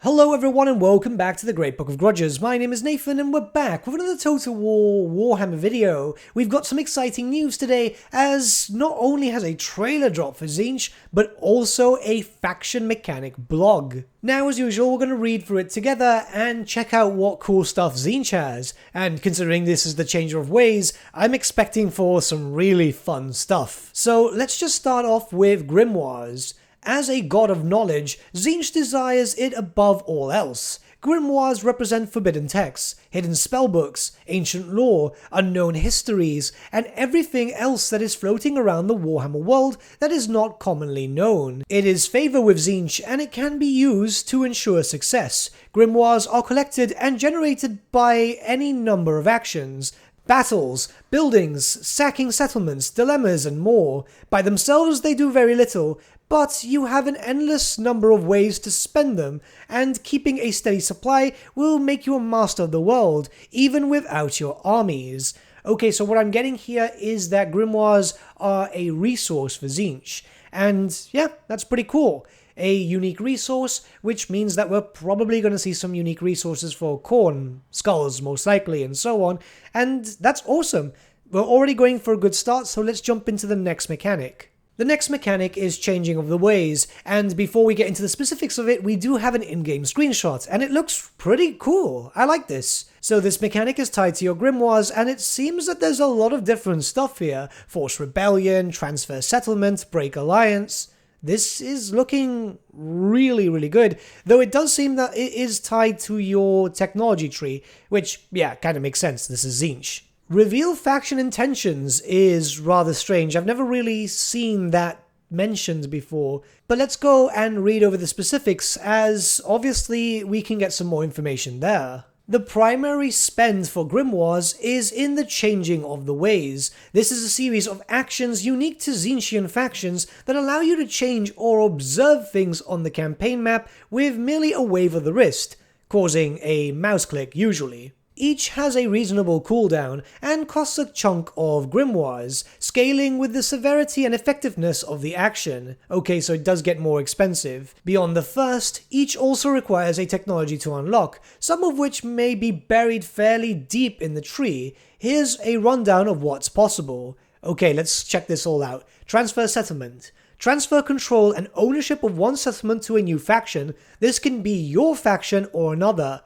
Hello everyone and welcome back to the Great Book of Grudges. My name is Nathan and we're back with another Total War Warhammer video. We've got some exciting news today, as not only has a trailer dropped for Tzeentch, but also a faction mechanic blog. Now, as usual, we're going to read through it together and check out what cool stuff Tzeentch has. And considering this is the Changer of Ways, I'm expecting for some really fun stuff. So let's just start off with Grimoires. As a god of knowledge, Tzeentch desires it above all else. Grimoires represent forbidden texts, hidden spellbooks, ancient lore, unknown histories, and everything else that is floating around the Warhammer world that is not commonly known. It is favored with Tzeentch and it can be used to ensure success. Grimoires are collected and generated by any number of actions. Battles, buildings, sacking settlements, dilemmas, and more. By themselves they do very little, but you have an endless number of ways to spend them, and keeping a steady supply will make you a master of the world, even without your armies. Okay, so what I'm getting here is that Grimoires are a resource for Tzeentch, and yeah, that's pretty cool. A unique resource, which means that we're probably going to see some unique resources for Khorne, skulls most likely, and so on, and that's awesome. We're already going for a good start, so let's jump into the next mechanic. The next mechanic is Changing of the Ways, and before we get into the specifics of it, we do have an in-game screenshot, and it looks pretty cool. I like this. So this mechanic is tied to your Grimoires, and it seems that there's a lot of different stuff here. Force Rebellion, Transfer Settlement, Break Alliance. This is looking really good, though it does seem that it is tied to your technology tree, which, yeah, kind of makes sense. This is Tzeentch. Reveal faction intentions is rather strange. I've never really seen that mentioned before, but let's go and read over the specifics, as obviously we can get some more information there. The primary spend for Grimoires is in the Changing of the Ways. This is a series of actions unique to Tzeentchian factions that allow you to change or observe things on the campaign map with merely a wave of the wrist, causing a mouse click usually. Each has a reasonable cooldown and costs a chunk of Grimoires, scaling with the severity and effectiveness of the action. Okay, so it does get more expensive. Beyond the first, each also requires a technology to unlock, some of which may be buried fairly deep in the tree. Here's a rundown of what's possible. Okay, let's check this all out. Transfer Settlement. Transfer control and ownership of one settlement to a new faction. This can be your faction or another.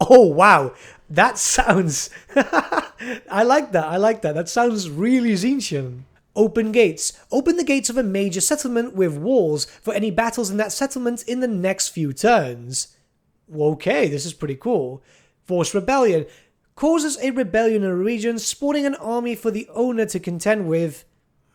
Oh wow, that sounds... I like that. That sounds really Tzeentchian. Open Gates. Open the gates of a major settlement with walls for any battles in that settlement in the next few turns. Okay, this is pretty cool. Force Rebellion. Causes a rebellion in a region, spawning an army for the owner to contend with.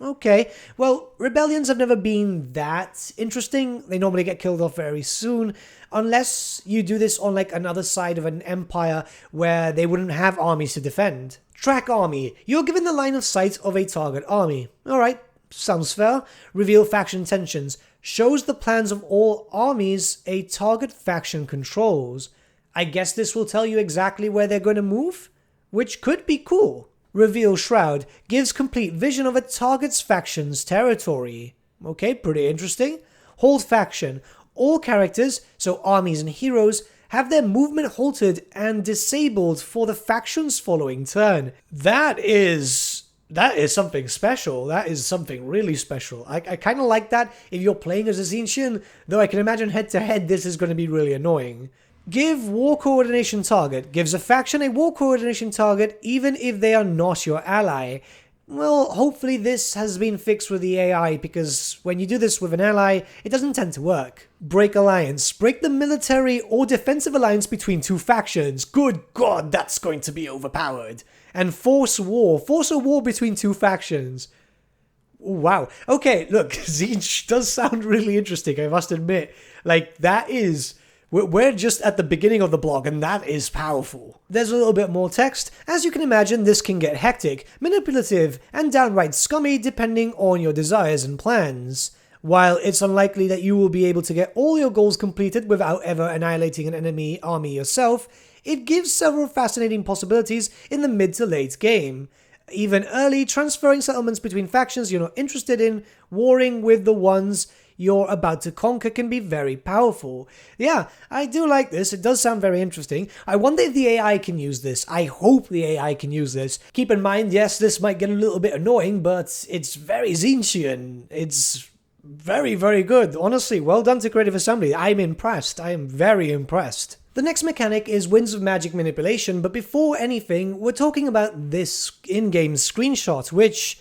Okay, well, rebellions have never been that interesting. They normally get killed off very soon, unless you do this on like another side of an empire where they wouldn't have armies to defend. Track Army. You're given the line of sight of a target army. Alright, sounds fair. Reveal Faction Tensions. Shows the plans of all armies a target faction controls. I guess this will tell you exactly where they're going to move, which could be cool. Reveal Shroud gives complete vision of a target's faction's territory. Okay, pretty interesting. Hold Faction. All characters, so armies and heroes, have their movement halted and disabled for the faction's following turn. That is something special. That is something really special. I kind of like that if you're playing as a Tzeentchian, though I can imagine head to head this is going to be really annoying. Give War Coordination Target. Gives a faction a War Coordination target even if they are not your ally. Well, hopefully this has been fixed with the AI, because when you do this with an ally, it doesn't tend to work. Break Alliance. Break the military or defensive alliance between two factions. Good God, that's going to be overpowered. And Force War. Force a war between two factions. Wow. Okay, look, Tzeentch does sound really interesting, I must admit. Like, that is... We're just at the beginning of the blog, and that is powerful. There's a little bit more text. As you can imagine, this can get hectic, manipulative, and downright scummy depending on your desires and plans. While it's unlikely that you will be able to get all your goals completed without ever annihilating an enemy army yourself, it gives several fascinating possibilities in the mid to late game. even early, transferring settlements between factions you're not interested in, warring with the ones you're about to conquer can be very powerful. Yeah, I do like this. It does sound very interesting. I wonder if the AI can use this. I hope the AI can use this. Keep in mind, yes, this might get a little bit annoying, but it's very Tzeentchian. It's very, very good. Honestly, well done to Creative Assembly. I'm impressed. I am very impressed. The next mechanic is Winds of Magic manipulation, but before anything, we're talking about this in-game screenshot, which,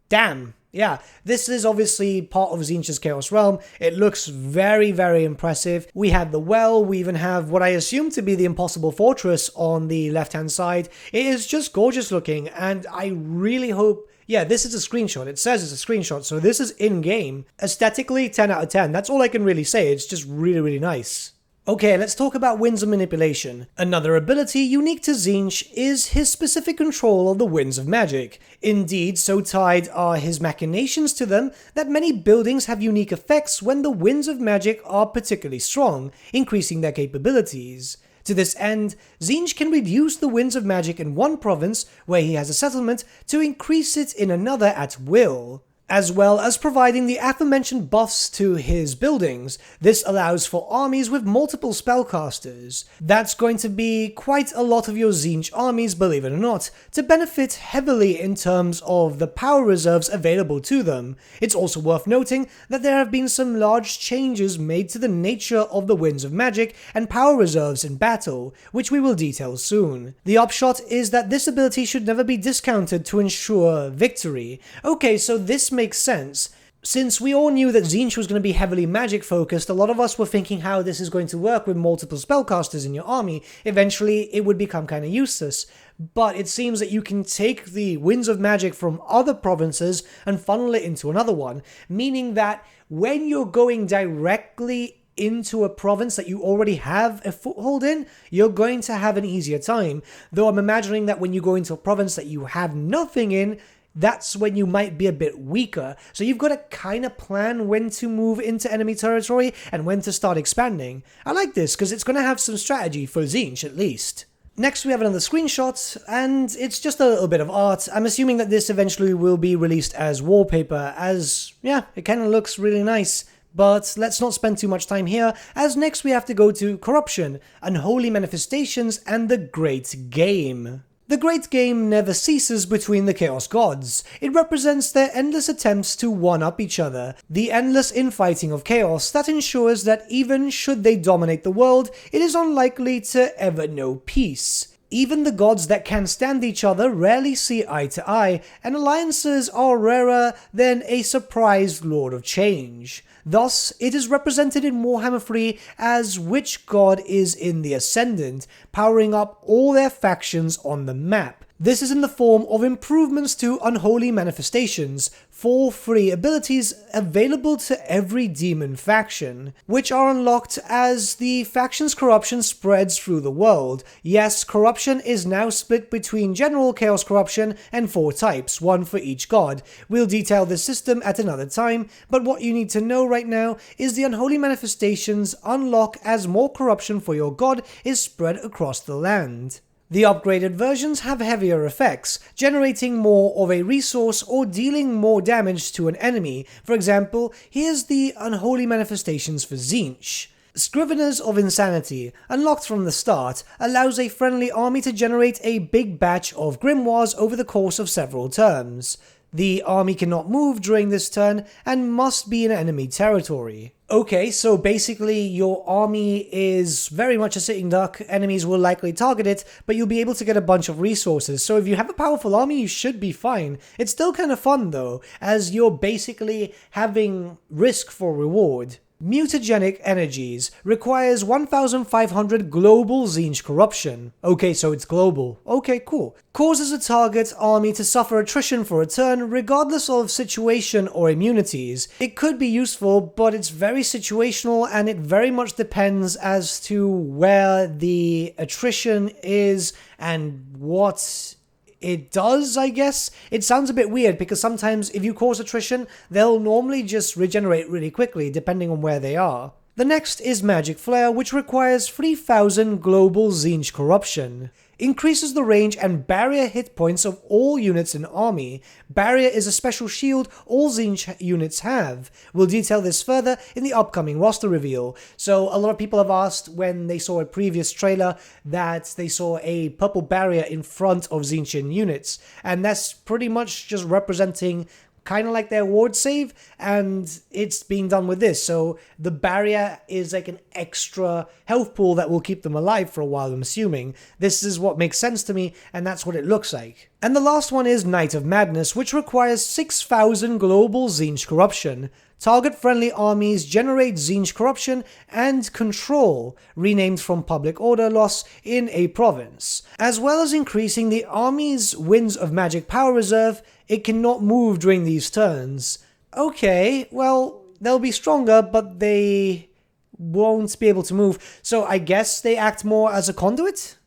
damn. Yeah, this is obviously part of Tzeentch's Chaos Realm. It looks very, very impressive. We have the well, we even have what I assume to be the Impossible Fortress on the left-hand side. It is just gorgeous looking, and I really hope... Yeah, this is a screenshot. It says it's a screenshot, so this is in-game. Aesthetically, 10 out of 10. That's all I can really say. It's just really, really nice. Okay, let's talk about Winds of Manipulation. Another ability unique to Tzeentch is his specific control of the Winds of Magic. Indeed, so tied are his machinations to them that many buildings have unique effects when the Winds of Magic are particularly strong, increasing their capabilities. To this end, Tzeentch can reduce the Winds of Magic in one province where he has a settlement to increase it in another at will, as well as providing the aforementioned buffs to his buildings. This allows for armies with multiple spellcasters. That's going to be quite a lot of your Tzeentch armies, believe it or not, to benefit heavily in terms of the power reserves available to them. It's also worth noting that there have been some large changes made to the nature of the Winds of Magic and power reserves in battle, which we will detail soon. The upshot is that this ability should never be discounted to ensure victory. Okay, so this makes sense. Since we all knew that Tzeentch was going to be heavily magic focused, a lot of us were thinking how this is going to work with multiple spellcasters in your army. Eventually, it would become kind of useless. But it seems that you can take the Winds of Magic from other provinces and funnel it into another one, meaning that when you're going directly into a province that you already have a foothold in, you're going to have an easier time. Though I'm imagining that when you go into a province that you have nothing in, that's when you might be a bit weaker. So you've got to kind of plan when to move into enemy territory and when to start expanding. I like this because it's going to have some strategy for Tzeentch at least. Next we have another screenshot, and it's just a little bit of art. I'm assuming that this eventually will be released as wallpaper, as, yeah, it kind of looks really nice. But let's not spend too much time here, as next we have to go to Corruption, Unholy Manifestations, and the Great Game. The Great Game never ceases between the Chaos Gods. It represents their endless attempts to one-up each other, the endless infighting of chaos that ensures that even should they dominate the world, it is unlikely to ever know peace. Even the gods that can stand each other rarely see eye to eye, and alliances are rarer than a surprised Lord of Change. Thus, it is represented in Warhammer 3 as which god is in the ascendant, powering up all their factions on the map. This is in the form of improvements to Unholy Manifestations, 4 free abilities available to every demon faction, which are unlocked as the faction's corruption spreads through the world. Yes, corruption is now split between general chaos corruption and 4 types, 1 for each god. We'll detail this system at another time, but what you need to know right now is the Unholy Manifestations unlock as more corruption for your god is spread across the land. The upgraded versions have heavier effects, generating more of a resource or dealing more damage to an enemy. For example, here's the Unholy Manifestations for Tzeentch. Scriveners of Insanity, unlocked from the start, allows a friendly army to generate a big batch of Grimoires over the course of several turns. The army cannot move during this turn and must be in enemy territory. Okay, so basically your army is very much a sitting duck, enemies will likely target it, but you'll be able to get a bunch of resources, so if you have a powerful army you should be fine. It's still kind of fun though, as you're basically having risk for reward. Mutagenic Energies requires 1,500 global Tzeentch corruption. Okay, so it's global. Okay, cool. Causes a target army to suffer attrition for a turn regardless of situation or immunities. It could be useful, but it's very situational and it very much depends as to where the attrition is and what it does, I guess. It sounds a bit weird because sometimes if you cause attrition, they'll normally just regenerate really quickly depending on where they are. The next is Magic Flare, which requires 3000 global Tzeentch corruption. Increases the range and barrier hit points of all units in army. Barrier is a special shield all Tzeentch units have. We'll detail this further in the upcoming roster reveal. So a lot of people have asked when they saw a previous trailer that they saw a purple barrier in front of Tzeentchian units, and that's pretty much just representing kind of like their ward save, and it's being done with this. So the barrier is like an extra health pool that will keep them alive for a while, I'm assuming. This is what makes sense to me, and that's what it looks like. And the last one is Night of Madness, which requires 6000 global Tzeentch corruption. Target friendly armies generate Tzeentch corruption and control, renamed from public order loss in a province. As well as increasing the army's Winds of Magic power reserve, it cannot move during these turns. Okay, well, they'll be stronger, but they won't be able to move. So I guess they act more as a conduit?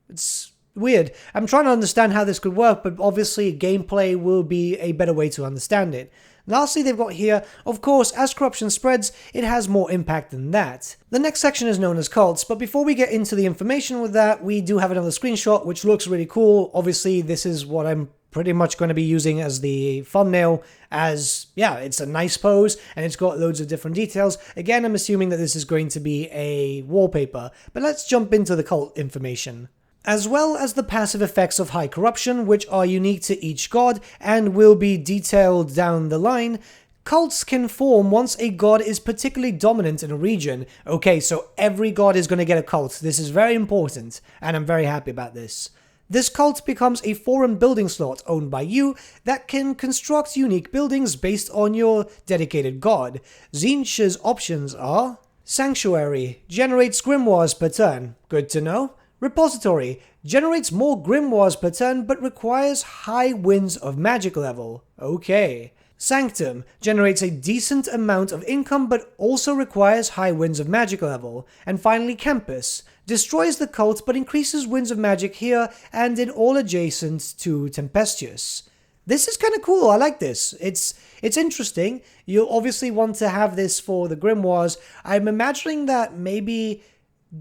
It's weird. I'm trying to understand how this could work, but obviously gameplay will be a better way to understand it. Lastly, they've got here, of course, as corruption spreads, it has more impact than that. The next section is known as cults, but before we get into the information with that, we do have another screenshot, which looks really cool. Obviously, this is what I'm pretty much going to be using as the thumbnail, as, yeah, it's a nice pose, and it's got loads of different details. Again, I'm assuming that this is going to be a wallpaper, but let's jump into the cult information. As well as the passive effects of high corruption, which are unique to each god and will be detailed down the line, cults can form once a god is particularly dominant in a region. Okay, so every god is going to get a cult. This is very important, and I'm very happy about this. This cult becomes a foreign building slot owned by you that can construct unique buildings based on your dedicated god. Tzeentch's options are: Sanctuary, generates grimoires per turn. Good to know. Repository, generates more grimoires per turn but requires high winds of magic level. Okay. Sanctum, generates a decent amount of income but also requires high winds of magic level. And finally Campus, destroys the cult but increases winds of magic here and in all adjacent to Tempestuous. This is kind of cool, I like this. It's interesting. You'll obviously want to have this for the grimoires. I'm imagining that maybe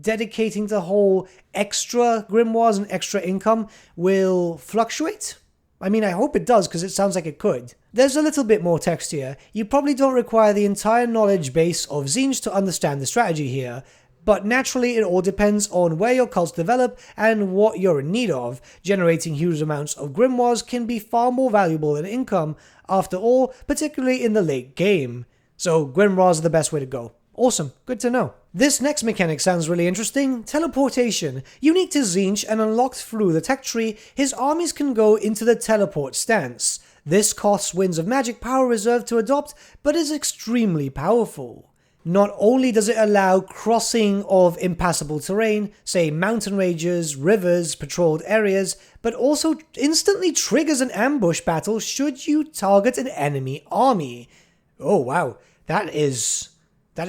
dedicating the whole extra grimoires and extra income will fluctuate. I mean, I hope it does, because it sounds like it could. There's a little bit more text here. You probably don't require the entire knowledge base of Tzeentch to understand the strategy here, but naturally it all depends on where your cults develop and what you're in need of. Generating huge amounts of grimoires can be far more valuable than income, after all, particularly in the late game. So grimoires are the best way to go. Awesome, good to know. This next mechanic sounds really interesting. Teleportation. Unique to Tzeentch and unlocked through the tech tree, his armies can go into the teleport stance. This costs Winds of Magic power reserve to adopt, but is extremely powerful. Not only does it allow crossing of impassable terrain, say mountain ranges, rivers, patrolled areas, but also instantly triggers an ambush battle should you target an enemy army. Oh wow, that is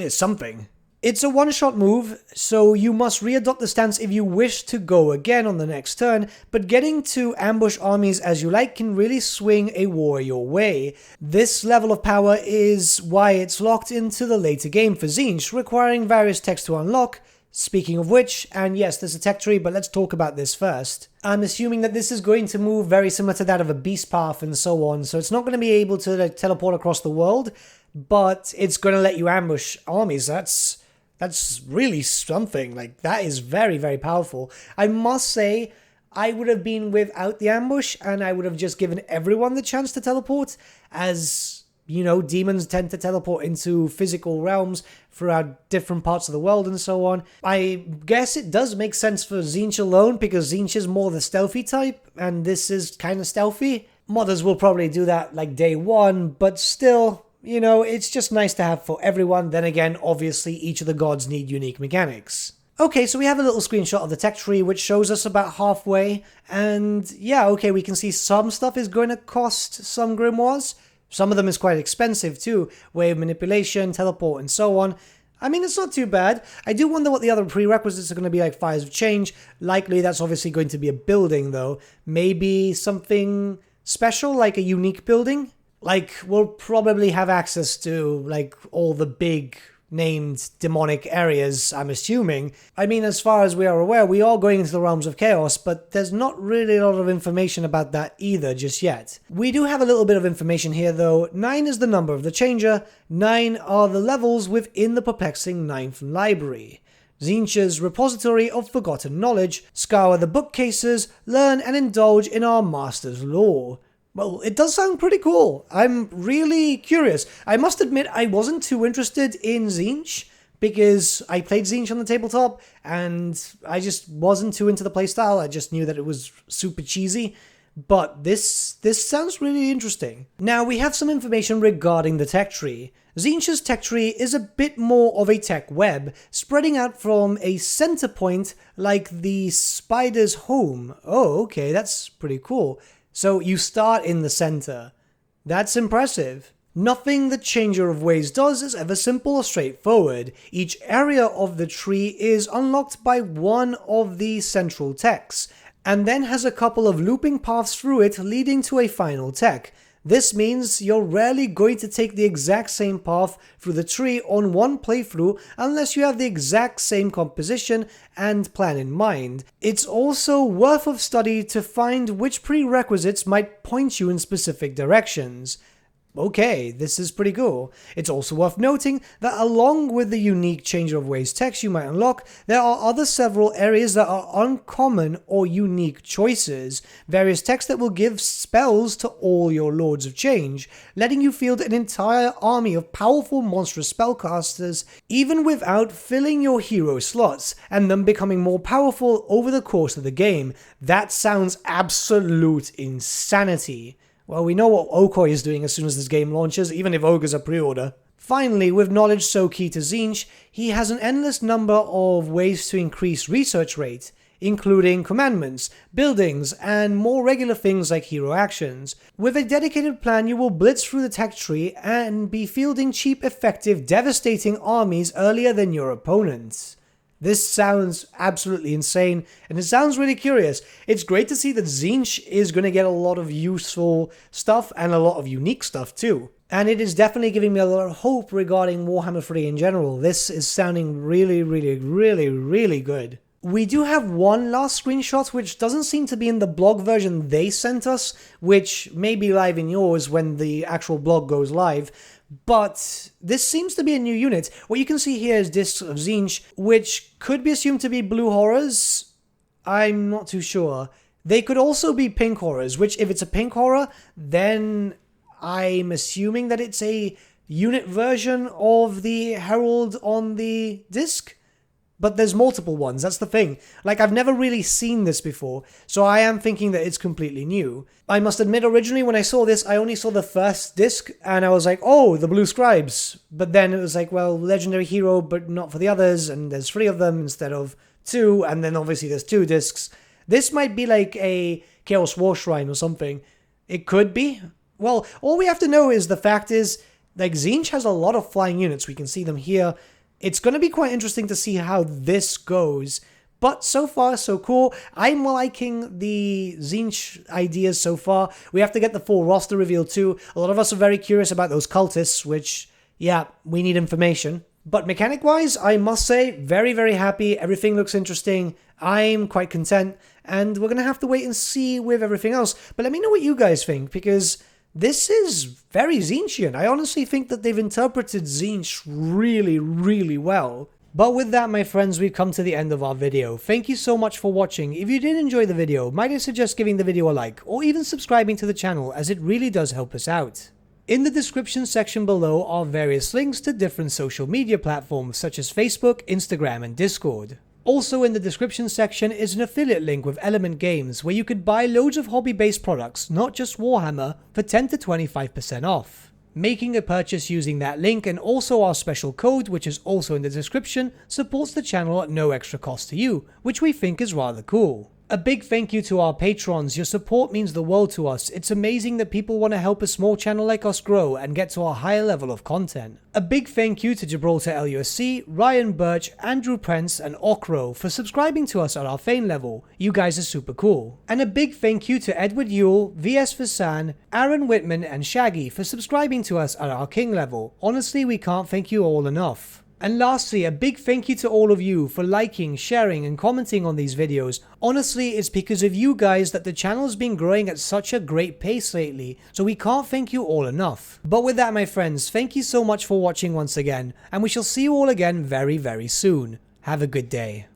something. It's a one-shot move, so you must readopt the stance if you wish to go again on the next turn, but getting to ambush armies as you like can really swing a war your way. This level of power is why it's locked into the later game for Tzeentch, requiring various techs to unlock. Speaking of which, and yes, there's a tech tree, but let's talk about this first. I'm assuming that this is going to move very similar to that of a beast path and so on, so it's not going to be able to teleport across the world, but it's going to let you ambush armies. That's really something. Like, that is very, very powerful. I must say, I would have been without the ambush, and I would have just given everyone the chance to teleport, as, you know, demons tend to teleport into physical realms throughout different parts of the world and so on. I guess it does make sense for Tzeentch alone, because Tzeentch is more the stealthy type, and this is kind of stealthy. Modders will probably do that, like, day one, but still, you know, it's just nice to have for everyone. Then again, obviously, each of the gods need unique mechanics. Okay, so we have a little screenshot of the tech tree, which shows us about halfway. And yeah, okay, we can see some stuff is going to cost some grimoires. Some of them is quite expensive too. Wave manipulation, teleport, and so on. I mean, it's not too bad. I do wonder what the other prerequisites are going to be, like Fires of Change. Likely that's obviously going to be a building, though. Maybe something special, like a unique building. Like, we'll probably have access to, like, all the big named demonic areas, I'm assuming. I mean, as far as we are aware, we are going into the realms of chaos, but there's not really a lot of information about that either just yet. We do have a little bit of information here though. 9 is the number of the changer, 9 are the levels within the perplexing 9th library. Tzeentch's repository of forgotten knowledge, scour the bookcases, learn and indulge in our master's lore. Well, it does sound pretty cool. I'm really curious. I must admit I wasn't too interested in Tzeentch because I played Tzeentch on the tabletop and I just wasn't too into the playstyle. I just knew that it was super cheesy. But this sounds really interesting. Now we have some information regarding the tech tree. Tzeentch's tech tree is a bit more of a tech web, spreading out from a center point like the spider's home. Oh, okay, that's pretty cool. So you start in the center. That's impressive. Nothing the Changer of Ways does is ever simple or straightforward. Each area of the tree is unlocked by one of the central techs, and then has a couple of looping paths through it leading to a final tech. This means you're rarely going to take the exact same path through the tree on one playthrough unless you have the exact same composition and plan in mind. It's also worth of study to find which prerequisites might point you in specific directions. Okay, this is pretty cool. It's also worth noting that along with the unique Changer of Ways text you might unlock, there are other several areas that are uncommon or unique choices, various texts that will give spells to all your Lords of Change, letting you field an entire army of powerful monstrous spellcasters even without filling your hero slots, and them becoming more powerful over the course of the game. That sounds absolute insanity. Well, we know what Okoi is doing as soon as this game launches, even if Ogres are pre-order. Finally, with knowledge so key to Tzeentch, he has an endless number of ways to increase research rate, including commandments, buildings, and more regular things like hero actions. With a dedicated plan, you will blitz through the tech tree and be fielding cheap, effective, devastating armies earlier than your opponents. This sounds absolutely insane, and it sounds really curious. It's great to see that Tzeentch is going to get a lot of useful stuff and a lot of unique stuff too. And it is definitely giving me a lot of hope regarding Warhammer 3 in general. This is sounding really, really, really, really good. We do have one last screenshot which doesn't seem to be in the blog version they sent us, which may be live in yours when the actual blog goes live. But this seems to be a new unit. What you can see here is discs of Tzeentch, which could be assumed to be blue horrors. I'm not too sure. They could also be pink horrors, which if it's a pink horror, then I'm assuming that it's a unit version of the Herald on the disc. But there's multiple ones, that's the thing. Like, I've never really seen this before, so I am thinking that it's completely new. I must admit, originally when I saw this, I only saw the first disc, and I was like, oh, the Blue Scribes. But then it was like, well, Legendary Hero, but not for the others, and there's 3 of them instead of 2, and then obviously there's 2 discs. This might be like a Chaos War Shrine or something. It could be. Well, all we have to know is the fact is, like, Tzeentch has a lot of flying units. We can see them here. It's going to be quite interesting to see how this goes, but so far so cool. I'm liking the Tzeentch ideas so far. We have to get the full roster reveal too. A lot of us are very curious about those cultists, which, yeah, we need information. But mechanic-wise, I must say, very, very happy. Everything looks interesting. I'm quite content, and we're going to have to wait and see with everything else. But let me know what you guys think, because this is very Tzeentchian. I honestly think that they've interpreted Tzeentch really, really well. But with that, my friends, we've come to the end of our video. Thank you so much for watching. If you did enjoy the video, might I suggest giving the video a like, or even subscribing to the channel, as it really does help us out. In the description section below are various links to different social media platforms such as Facebook, Instagram, and Discord. Also in the description section is an affiliate link with Element Games where you could buy loads of hobby-based products, not just Warhammer, for 10 to 25% off. Making a purchase using that link and also our special code, which is also in the description, supports the channel at no extra cost to you, which we think is rather cool. A big thank you to our patrons. Your support means the world to us. It's amazing that people want to help a small channel like us grow and get to a higher level of content. A big thank you to Gibraltar LUSC, Ryan Bertsche, Andrew Prince, and Okro for subscribing to us at our Fane level. You guys are super cool. And a big thank you to Edward Yule, VS Vasan, Aaron Whitman, and Shaggy for subscribing to us at our King level. Honestly, we can't thank you all enough. And lastly, a big thank you to all of you for liking, sharing and commenting on these videos. Honestly, it's because of you guys that the channel's been growing at such a great pace lately, so we can't thank you all enough. But with that, my friends, thank you so much for watching once again, and we shall see you all again very, very soon. Have a good day.